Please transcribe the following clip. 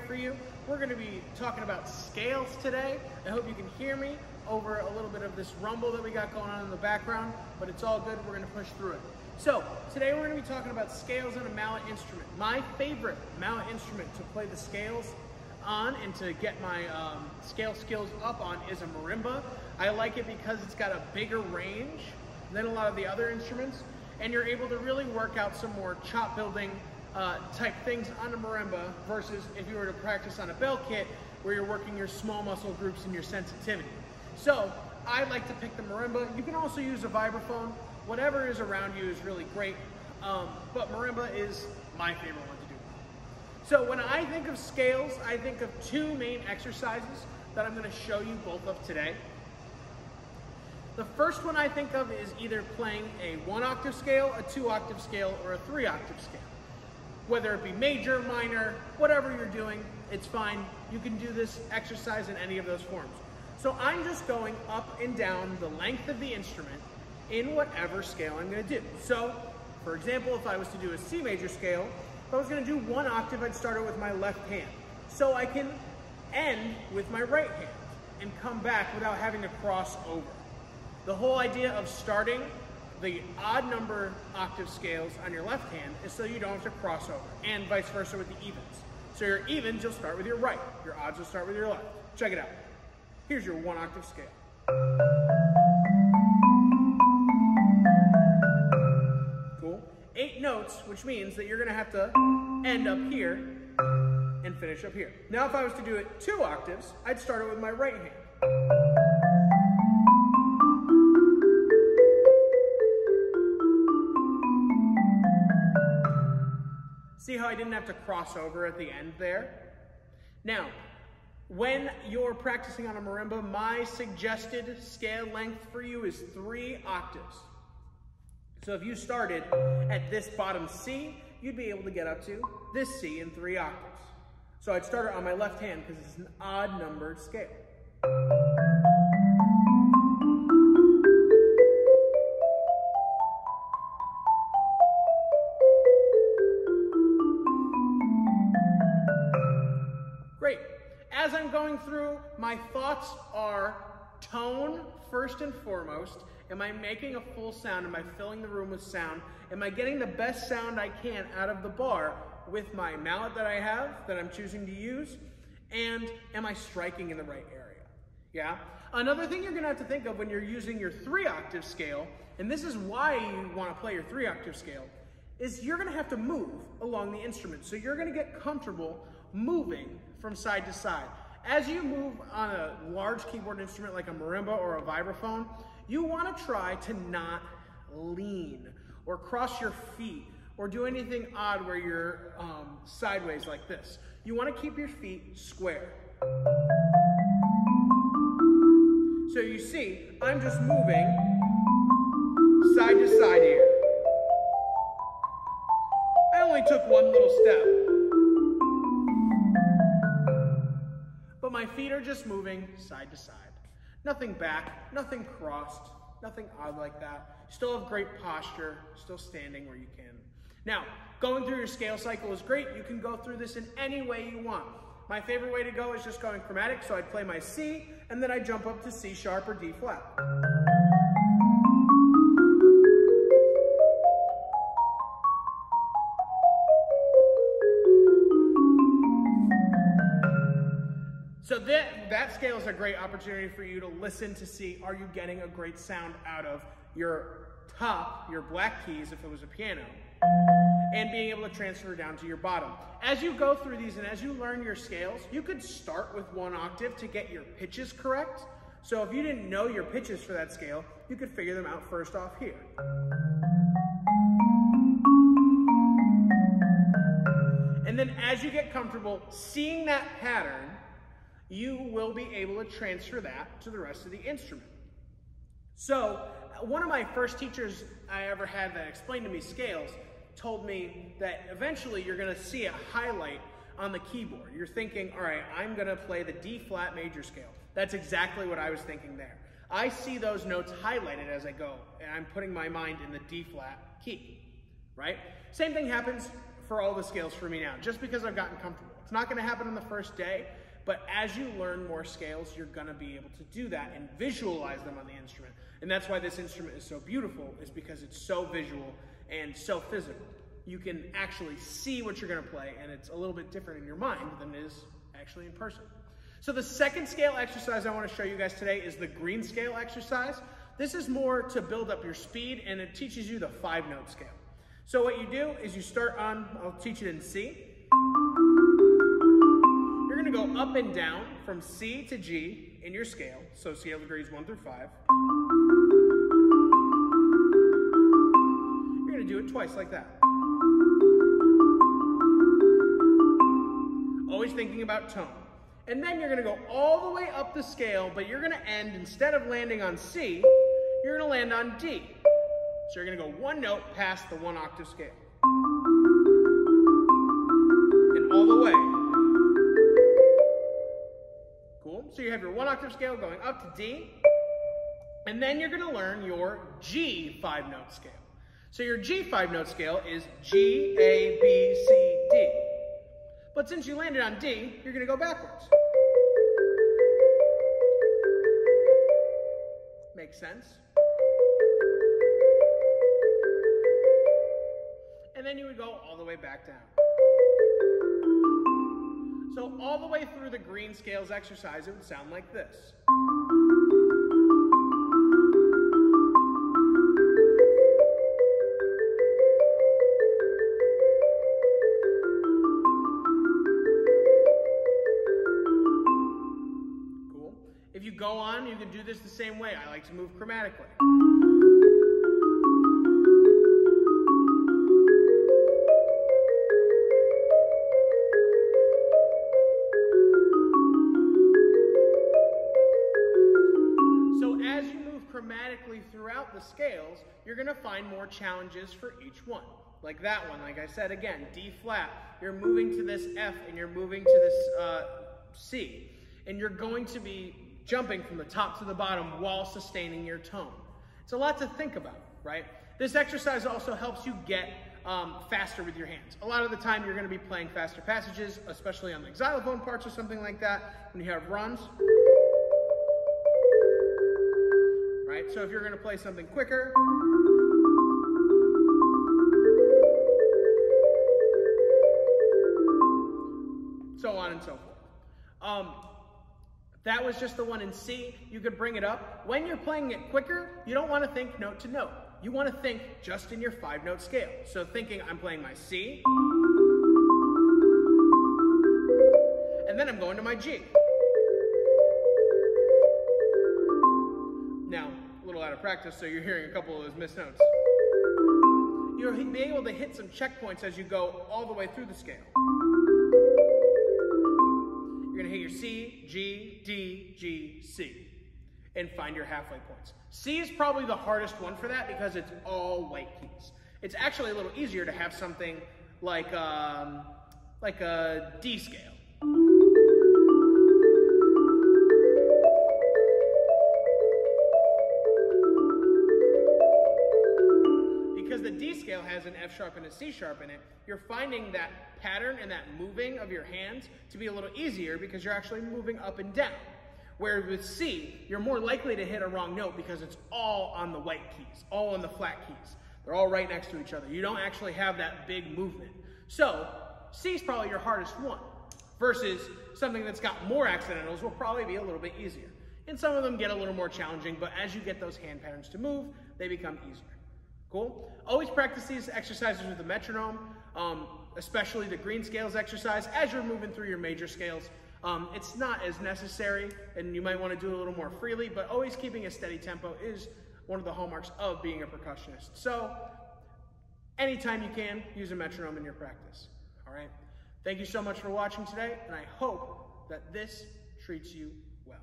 for you. We're going to be talking about scales today. I hope you can hear me over a little bit of this rumble that we got going on in the background, but it's all good. We're going to push through it. So today we're going to be talking about scales on a mallet instrument. My favorite mallet instrument to play the scales on and to get my scale skills up on is a marimba. I like it because it's got a bigger range than a lot of the other instruments, and you're able to really work out some more chop building type things on a marimba versus if you were to practice on a bell kit where you're working your small muscle groups and your sensitivity. So I like to pick the marimba. You can also use a vibraphone. Whatever is around you is really great, but marimba is my favorite one to do. So when I think of scales, I think of two main exercises that I'm going to show you both of today. The first one I think of is either playing a 1-octave scale, a 2-octave scale, or a 3-octave scale. Whether it be major, minor, whatever you're doing, it's fine. You can do this exercise in any of those forms. So I'm just going up and down the length of the instrument in whatever scale I'm going to do. So, for example, if I was to do a C major scale, if I was going to do 1 octave, I'd start it with my left hand. So I can end with my right hand and come back without having to cross over. The whole idea of starting the odd number octave scales on your left hand is so you don't have to cross over, and vice versa with the evens. So your evens, you'll start with your right. Your odds will start with your left. Check it out. Here's your 1-octave scale. Cool. 8 notes, which means that you're going to have to end up here and finish up here. Now if I was to do it 2 octaves, I'd start it with my right hand. See how I didn't have to cross over at the end there? Now, when you're practicing on a marimba, my suggested scale length for you is 3 octaves. So if you started at this bottom C, you'd be able to get up to this C in 3 octaves. So I'd start it on my left hand because it's an odd numbered scale. Great. As I'm going through, my thoughts are tone first and foremost. Am I making a full sound? Am I filling the room with sound? Am I getting the best sound I can out of the bar with my mallet that I have, that I'm choosing to use? And am I striking in the right area? Yeah? Another thing you're going to have to think of when you're using your 3-octave scale, and this is why you want to play your 3-octave scale, is you're going to have to move along the instrument. So you're going to get comfortable moving from side to side. As you move on a large keyboard instrument like a marimba or a vibraphone, you want to try to not lean or cross your feet or do anything odd where you're sideways like this. You want to keep your feet square. So you see, I'm just moving side to side here. I only took one little step. But my feet are just moving side to side. Nothing back, nothing crossed, nothing odd like that. Still have great posture, still standing where you can. Now, going through your scale cycle is great. You can go through this in any way you want. My favorite way to go is just going chromatic, so I'd play my C, and then I jump up to C sharp or D flat. So that scale is a great opportunity for you to listen to see, are you getting a great sound out of your top, your black keys if it was a piano, and being able to transfer down to your bottom. As you go through these and as you learn your scales, you could start with 1 octave to get your pitches correct. So if you didn't know your pitches for that scale, you could figure them out first off here. And then as you get comfortable seeing that pattern, you will be able to transfer that to the rest of the instrument. So one of my first teachers I ever had that explained to me scales told me that eventually you're going to see a highlight on the keyboard. You're thinking, all right, I'm going to play the D flat major scale. That's exactly what I was thinking there. I see those notes highlighted as I go, and I'm putting my mind in the D flat key, right? Same thing happens for all the scales for me now, just because I've gotten comfortable. It's not gonna happen on the first day, but as you learn more scales, you're gonna be able to do that and visualize them on the instrument. And that's why this instrument is so beautiful, is because it's so visual and so physical. You can actually see what you're gonna play, and it's a little bit different in your mind than it is actually in person. So the second scale exercise I wanna show you guys today is the green scale exercise. This is more to build up your speed, and it teaches you the 5-note scale. So what you do is you start on, I'll teach it in C. You're gonna go up and down from C to G in your scale, so scale degrees 1 through 5. You're gonna do it twice like that. Always thinking about tone. And then you're gonna go all the way up the scale, but you're gonna end, instead of landing on C, you're gonna land on D. So you're gonna go 1 note past the 1 octave scale. And all the way. Cool, so you have your 1 octave scale going up to D, and then you're gonna learn your G 5-note scale. So your G 5-note scale is G, A, B, C, D. But since you landed on D, you're gonna go backwards. Makes sense? And then you would go all the way back down. So all the way through the green scales exercise, it would sound like this. Cool. If you go on, you can do this the same way. I like to move chromatically. Chromatically throughout the scales, you're gonna find more challenges for each one. Like that one, like I said again, D flat, you're moving to this F and you're moving to this C. And you're going to be jumping from the top to the bottom while sustaining your tone. It's a lot to think about, right? This exercise also helps you get faster with your hands. A lot of the time you're gonna be playing faster passages, especially on like xylophone parts or something like that, when you have runs. Right? So if you're going to play something quicker, so on and so forth. That was just the one in C. You could bring it up. When you're playing it quicker, you don't want to think note to note. You want to think just in your 5-note scale. So thinking I'm playing my C, and then I'm going to my G. Now, a little out of practice, so you're hearing a couple of those missed notes. You'll be able to hit some checkpoints as you go all the way through the scale. You're gonna hit your C, G, D, G, C, and find your halfway points. C is probably the hardest one for that because it's all white keys. It's actually a little easier to have something like a D scale. Because the D scale has an F sharp and a C sharp in it, you're finding that pattern and that moving of your hands to be a little easier because you're actually moving up and down. Whereas with C, you're more likely to hit a wrong note because it's all on the white keys, all on the flat keys. They're all right next to each other. You don't actually have that big movement. So C is probably your hardest one versus something that's got more accidentals will probably be a little bit easier. And some of them get a little more challenging, but as you get those hand patterns to move, they become easier. Cool? Always practice these exercises with the metronome, especially the green scales exercise as you're moving through your major scales. It's not as necessary, and you might want to do it a little more freely, but always keeping a steady tempo is one of the hallmarks of being a percussionist. So, anytime you can, use a metronome in your practice. All right? Thank you so much for watching today, and I hope that this treats you well.